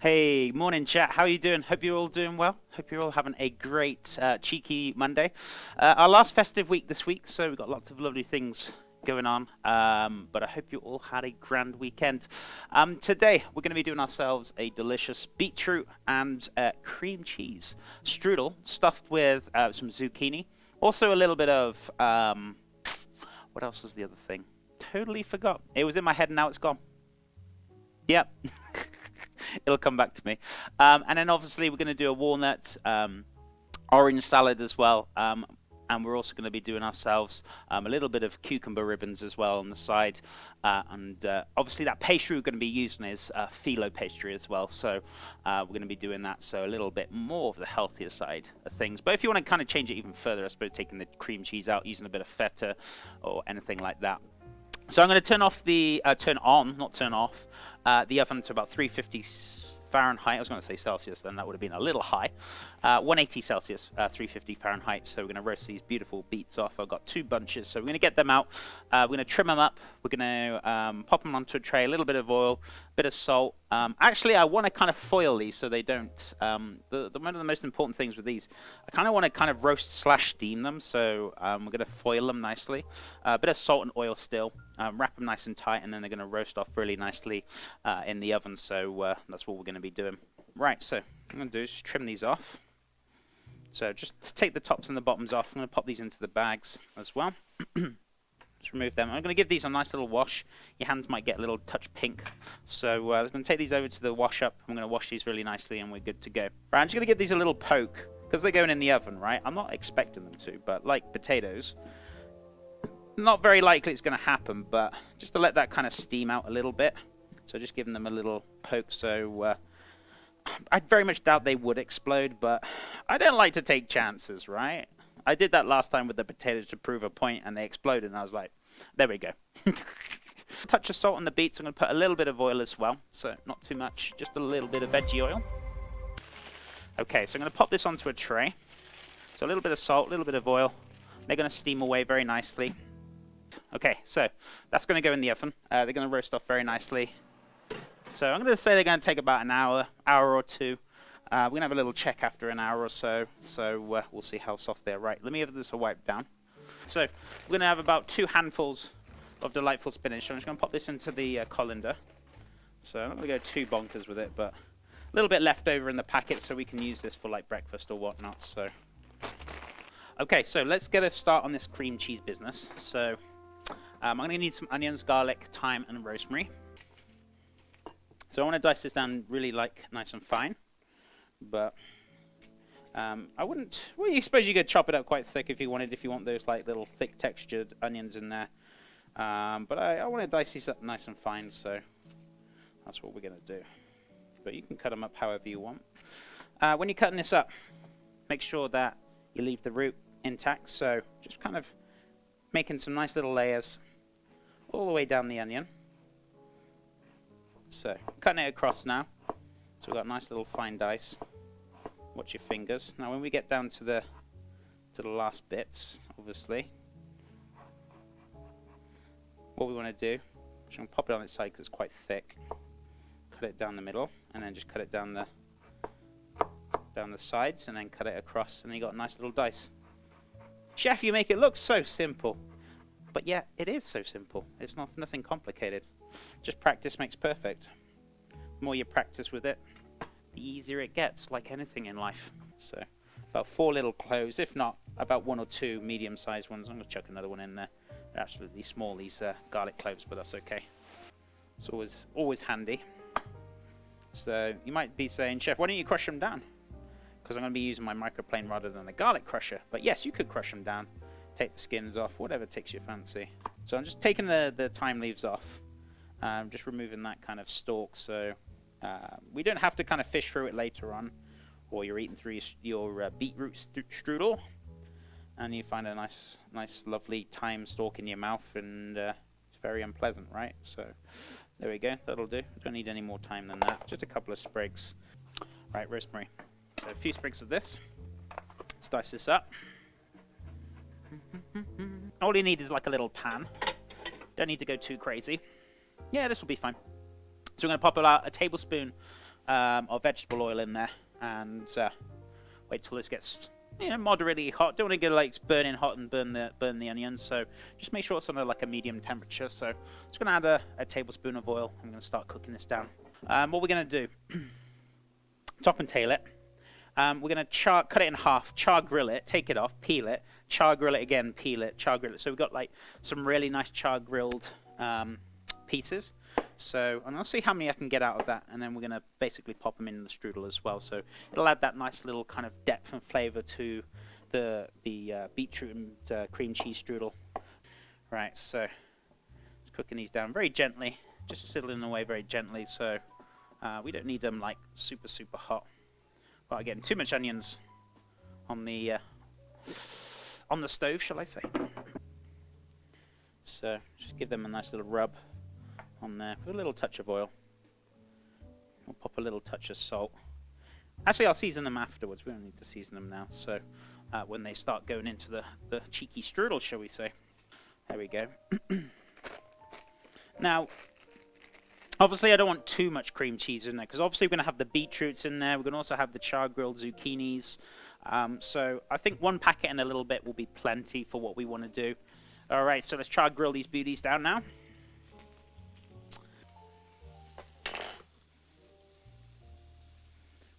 Hey, morning chat. How are you doing? Hope you're all doing well. Hope you're all having a great cheeky Monday. Our last festive week this week, so we've got lots of lovely things going on. But I hope you all had a grand weekend. Today we're going to be doing ourselves a delicious beetroot and cream cheese strudel stuffed with some zucchini. Also a little bit of what else was the other thing? Totally forgot. It was in my head and now it's gone. Yep. It'll come back to me. And then obviously we're going to do a walnut orange salad as well. And we're also going to be doing ourselves a little bit of cucumber ribbons as well on the side. And obviously that pastry we're going to be using is filo pastry as well. So we're going to be doing that. So a little bit more of the healthier side of things. But if you want to kind of change it even further, I suppose taking the cream cheese out, using a bit of feta or anything like that. So I'm going to turn off the, turn on, not turn off, the oven to about 350 Fahrenheit. I was going to say Celsius, then that would have been a little high. 180 Celsius, 350 Fahrenheit. So we're going to roast these beautiful beets off. I've got 2 bunches, so we're going to get them out. We're going to trim them up. We're going to pop them onto a tray, a little bit of oil, a bit of salt. Actually, I want to kind of foil these so they don't. One of the most important things with these, I kind of want to kind of roast slash steam them. So we're going to foil them nicely. A bit of salt and oil still. Wrap them nice and tight, and then they're going to roast off really nicely in the oven. So that's what we're going to be doing. Right, so what I'm going to do is just trim these off. So just take the tops and the bottoms off. I'm going to pop these into the bags as well. Just remove them. I'm going to give these a nice little wash. Your hands might get a little touch pink. So I'm going to take these over to the wash up. I'm going to wash these really nicely and we're good to go. Right, I'm just going to give these a little poke because they're going in the oven, right? I'm not expecting them to, but like potatoes, not very likely it's going to happen, but just to let that kind of steam out a little bit. So just giving them a little poke. So I very much doubt they would explode, but I don't like to take chances, right? I did that last time with the potatoes to prove a point, and they exploded, and I was like, there we go. Touch of salt on the beets. I'm going to put a little bit of oil as well, so not too much, just a little bit of veggie oil. Okay, so I'm going to pop this onto a tray. So a little bit of salt, a little bit of oil. They're going to steam away very nicely. Okay, so that's going to go in the oven. They're going to roast off very nicely. So I'm going to say they're going to take about an hour or two. We're going to have a little check after an hour or so. So we'll see how soft they are. Right, let me give this a wipe down. So we're going to have about 2 handfuls of delightful spinach. So I'm just going to pop this into the colander. So I'm not going to go too bonkers with it, but a little bit left over in the packet so we can use this for like breakfast or whatnot. So okay, so let's get a start on this cream cheese business. So I'm going to need some onions, garlic, thyme, and rosemary. So I want to dice this down really like nice and fine, but I wouldn't. Well, you suppose you could chop it up quite thick if you wanted, if you want those like little thick textured onions in there. But I want to dice these up nice and fine, so that's what we're going to do. But you can cut them up however you want. When you're cutting this up, make sure that you leave the root intact. So just kind of making some nice little layers all the way down the onion. So cutting it across now. So we've got a nice little fine dice. Watch your fingers. Now when we get down to the last bits, obviously, what we want to do, I'm going to pop it on its side because it's quite thick. Cut it down the middle, and then just cut it down the sides, and then cut it across, and then you got a nice little dice. Chef, you make it look so simple, but yeah, it is so simple. It's nothing complicated. Just practice makes perfect. The more you practice with it, the easier it gets, like anything in life. So about 4 little cloves, if not about 1 or 2 medium-sized ones. I'm going to chuck another one in there. They're absolutely small, these garlic cloves, but that's okay. It's always handy. So you might be saying, Chef, why don't you crush them down? Because I'm going to be using my microplane rather than the garlic crusher. But yes, you could crush them down, take the skins off, whatever takes your fancy. So I'm just taking the thyme leaves off. Just removing that kind of stalk, so we don't have to kind of fish through it later on, or you're eating through your beetroot strudel, and you find a nice, lovely thyme stalk in your mouth, and it's very unpleasant, right? So there we go, that'll do. Don't need any more thyme than that. Just a couple of sprigs. Right, rosemary. So a few sprigs of this. Let's dice this up. All you need is like a little pan. Don't need to go too crazy. Yeah, this will be fine. So we're going to pop about a tablespoon of vegetable oil in there, and wait till this gets moderately hot. Don't want to get like burning hot and burn the onions. So just make sure it's on like a medium temperature. So just gonna add a tablespoon of oil. I'm gonna start cooking this down. What we're gonna do, top and tail it. We're gonna cut it in half, char grill it, take it off, peel it, char grill it again, peel it, char grill it. So we've got like some really nice char grilled pieces. So I'm gonna see how many I can get out of that, and then we're gonna basically pop them in the strudel as well. So it'll add that nice little kind of depth and flavor to the beetroot and cream cheese strudel. Right, so just cooking these down very gently, just sizzling away very gently. So we don't need them like super hot. But again, too much onions on the stove, shall I say? So just give them a nice little rub on there with a little touch of oil. We'll pop a little touch of salt. Actually, I'll season them afterwards. We don't need to season them now. So when they start going into the cheeky strudel, shall we say? There we go. Now, obviously, I don't want too much cream cheese in there, because obviously we're going to have the beetroots in there. We're going to also have the char-grilled zucchinis. So I think one packet and a little bit will be plenty for what we want to do. All right, so let's char-grill these beauties down now.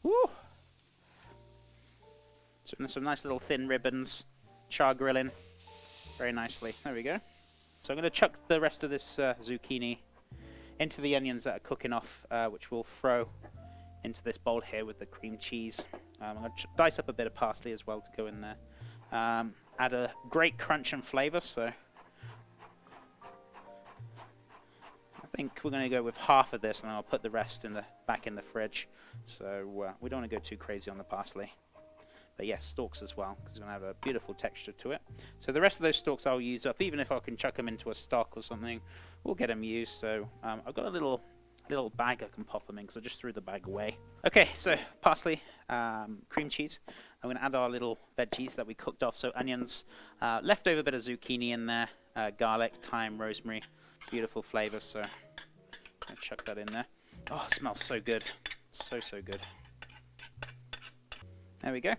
Woo! So some nice little thin ribbons, char-grilling very nicely. There we go. So I'm going to chuck the rest of this zucchini into the onions that are cooking off, which we'll throw into this bowl here with the cream cheese. I'm going to dice up a bit of parsley as well to go in there. Add a great crunch and flavor, so I think we're going to go with half of this, and then I'll put the rest back in the fridge. So we don't want to go too crazy on the parsley. But yes, stalks as well, because it's going to have a beautiful texture to it. So the rest of those stalks I'll use up. Even if I can chuck them into a stock or something, we'll get them used. So I've got a little bag I can pop them in, because I just threw the bag away. Okay, so parsley, cream cheese. I'm going to add our little veggies that we cooked off. So onions, leftover bit of zucchini in there, garlic, thyme, rosemary. Beautiful flavor, so I'm going to chuck that in there. Oh, it smells so good. So good. There we go.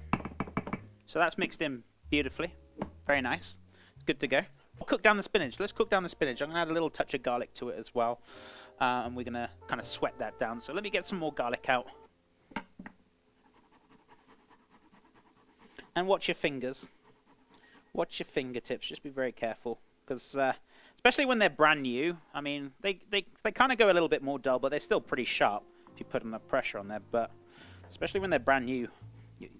So that's mixed in beautifully. Very nice. Good to go. We'll cook down the spinach. Let's cook down the spinach. I'm going to add a little touch of garlic to it as well. And we're going to kind of sweat that down. So let me get some more garlic out. And watch your fingers. Watch your fingertips. Just be very careful. Because especially when they're brand new, I mean, they kind of go a little bit more dull, but they're still pretty sharp if you put enough pressure on there. But especially when they're brand new,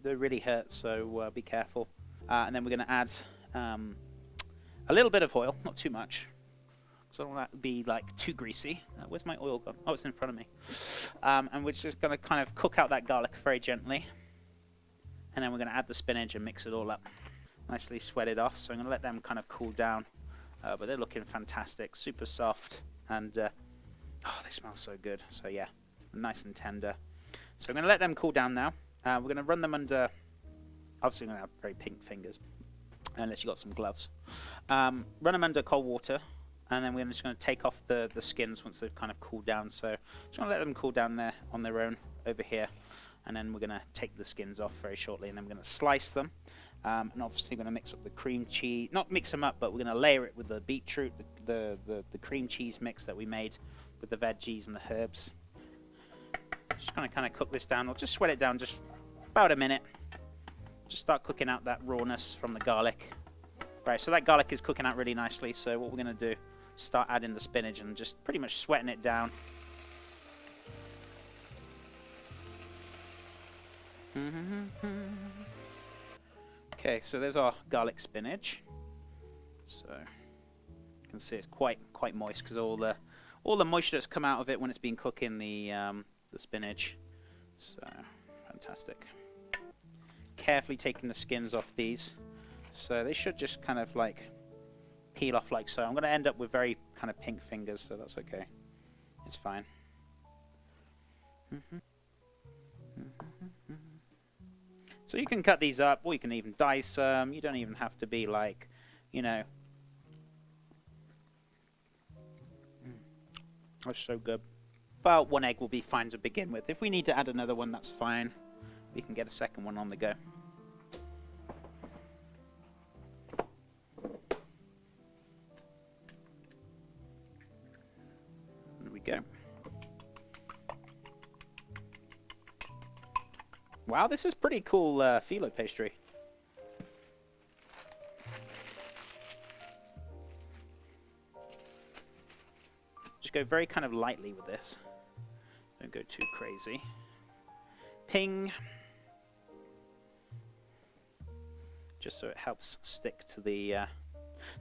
they really hurt, so be careful. And then we're going to add a little bit of oil, not too much, because I don't want that to be like too greasy. Where's my oil gone? Oh, it's in front of me. And we're just going to kind of cook out that garlic very gently. And then we're going to add the spinach and mix it all up. Nicely sweated off, so I'm going to let them kind of cool down. But they're looking fantastic, super soft, and oh, they smell so good. So yeah, nice and tender. So I'm going to let them cool down now. We're going to run them under, obviously I'm going to have very pink fingers, unless you've got some gloves. Run them under cold water, and then we're just going to take off the skins once they've kind of cooled down. So just going to let them cool down there on their own over here, and then we're going to take the skins off very shortly, and then we're going to slice them. And obviously we're going to mix up the cream cheese, not mix them up, but we're going to layer it with the beetroot, the cream cheese mix that we made with the veggies and the herbs. Just going to kind of cook this down. I'll just sweat it down just about a minute. Just start cooking out that rawness from the garlic. Right, so that garlic is cooking out really nicely. So what we're going to do, start adding the spinach and just pretty much sweating it down. Okay, so there's our garlic spinach. So you can see it's quite moist, because all the moisture that's come out of it when it's been cooking the spinach. So fantastic. Carefully taking the skins off these, so they should just kind of like peel off like so. I'm going to end up with very kind of pink fingers, so that's okay. It's fine. So you can cut these up, or you can even dice them. You don't even have to be like, you know. That's so good. about 1 egg will be fine to begin with. If we need to add another one, that's fine. We can get a second one on the go. There we go. Wow, this is pretty cool filo pastry. Just go very kind of lightly with this. Don't go too crazy. Ping. Just so it helps stick to the...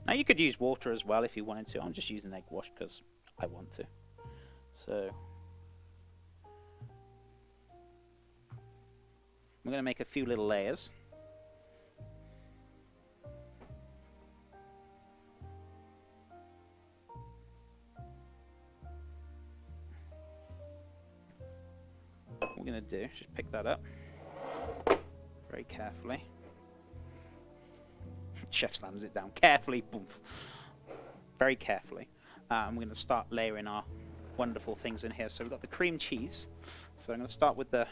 Now you could use water as well if you wanted to. I'm just using egg wash because I want to. So... I'm going to make a few little layers. What we're going to do is just pick that up very carefully. Chef slams it down carefully. Boom. Very carefully. I'm going to start layering our wonderful things in here. So we've got the cream cheese. So I'm going to start with the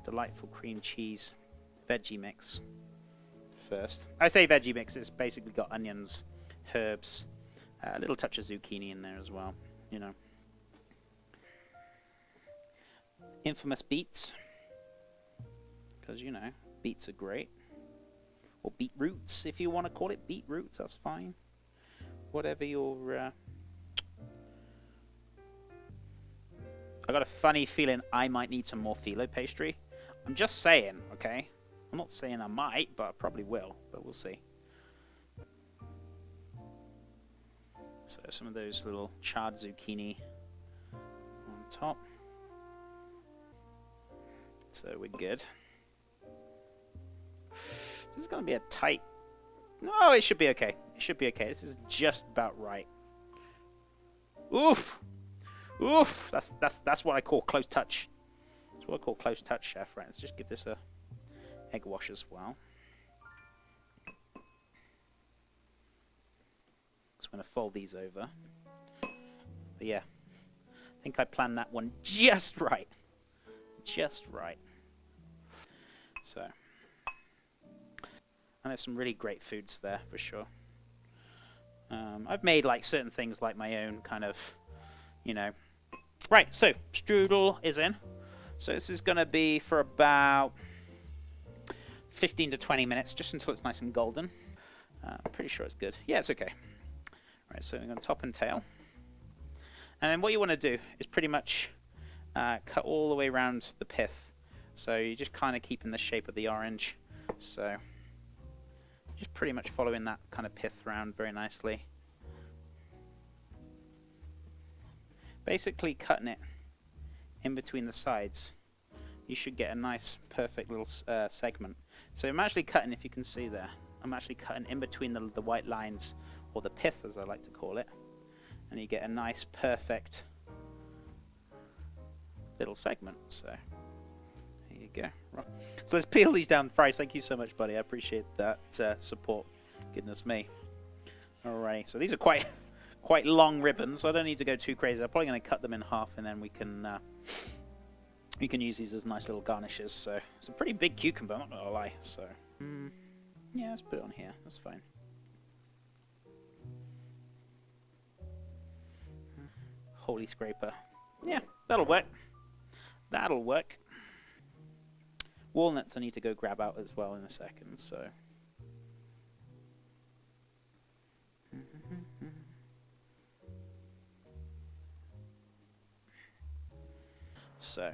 delightful cream cheese veggie mix first. I say veggie mix, it's basically got onions, herbs, a little touch of zucchini in there as well, you know. Infamous beets, because, you know, beets are great. Or beetroots, if you want to call it beetroots, that's fine. Whatever your... I got a funny feeling I might need some more filo pastry. I'm just saying, okay? I'm not saying I might, but I probably will. But we'll see. So some of those little charred zucchini on top. So we're good. This is going to be a tight... No, it should be okay. It should be okay. This is just about right. Oof! Oof! That's what I call close touch. That's what I call close touch, chef. Right, let's just give this a egg wash as well. So I'm going to fold these over. But yeah, I think I planned that one just right. Just right. So, and there's some really great foods there for sure. I've made like certain things like my own kind of, you know. Right, so strudel is in. So this is going to be for about 15 to 20 minutes, just until it's nice and golden. I'm pretty sure it's good. Yeah, it's okay. Right, so I'm going to top and tail. And then what you want to do is pretty much cut all the way around the pith. So you're just kind of keeping the shape of the orange. So just pretty much following that kind of pith round very nicely. Basically cutting it in between the sides. You should get a nice perfect little segment. So I'm actually cutting, if you can see there, I'm actually cutting in between the white lines, or the pith as I like to call it, and you get a nice perfect little segment. So there you go. Right. So let's peel these down fries. Thank you so much, buddy. I appreciate that support. Goodness me. Alrighty, so these are quite long ribbons, so I don't need to go too crazy. I'm probably going to cut them in half, and then we can use these as nice little garnishes. So it's a pretty big cucumber, I'm not going to lie. So yeah, let's put it on here. That's fine. Holy scraper. Yeah, that'll work. That'll work. Walnuts I need to go grab out as well in a second. So,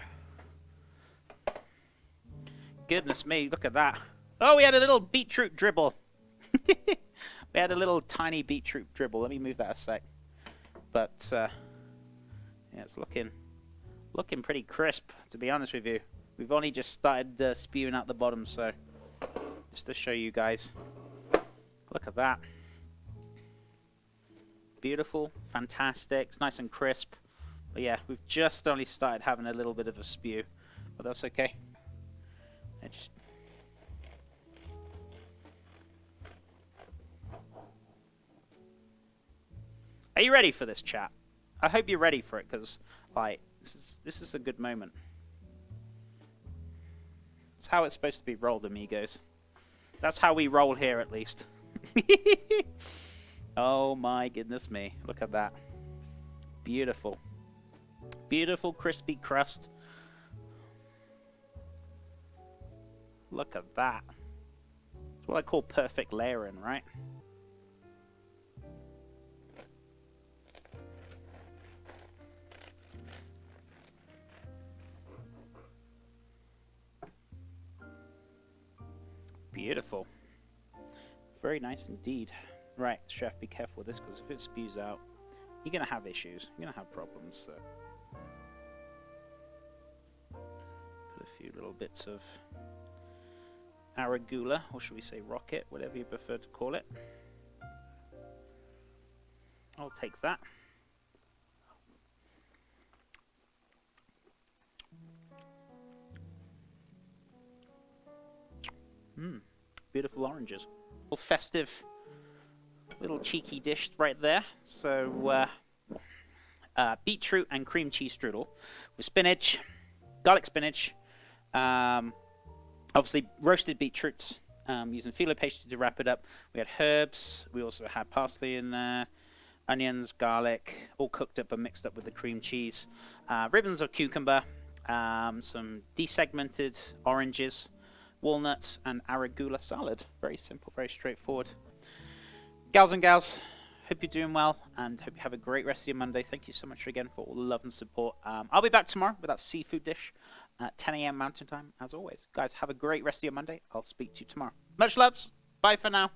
goodness me, look at that. Oh, we had a little beetroot dribble. We had a little tiny beetroot dribble. Let me move that a sec. But, yeah, it's looking pretty crisp, to be honest with you. We've only just started spewing out the bottom, so just to show you guys. Look at that. Beautiful, fantastic. It's nice and crisp. But yeah, we've just only started having a little bit of a spew, but that's okay. Are you ready for this, chat? I hope you're ready for it, because Like, this is a good moment. It's how it's supposed to be rolled, amigos. That's how we roll here, at least. Oh my goodness me. Look at that. Beautiful. Beautiful crispy crust. Look at that. It's what I call perfect layering, right? Beautiful. Very nice indeed. Right, chef, be careful with this, because if it spews out, you're going to have issues. You're going to have problems. So. Put a few little bits of arugula, or should we say rocket, whatever you prefer to call it. I'll take that. Beautiful oranges. A little festive, little cheeky dish right there. So, beetroot and cream cheese strudel with spinach, garlic spinach, obviously roasted beetroots, using filo pastry to wrap it up. We had herbs. We also had parsley in there, onions, garlic, all cooked up and mixed up with the cream cheese. Ribbons of cucumber, some desegmented oranges, walnuts, and arugula salad. Very simple, very straightforward. Gals and gals, hope you're doing well, and hope you have a great rest of your Monday. Thank you so much again for all the love and support. I'll be back tomorrow with that seafood dish at 10 a.m. Mountain Time, as always. Guys, have a great rest of your Monday. I'll speak to you tomorrow. Much loves. Bye for now.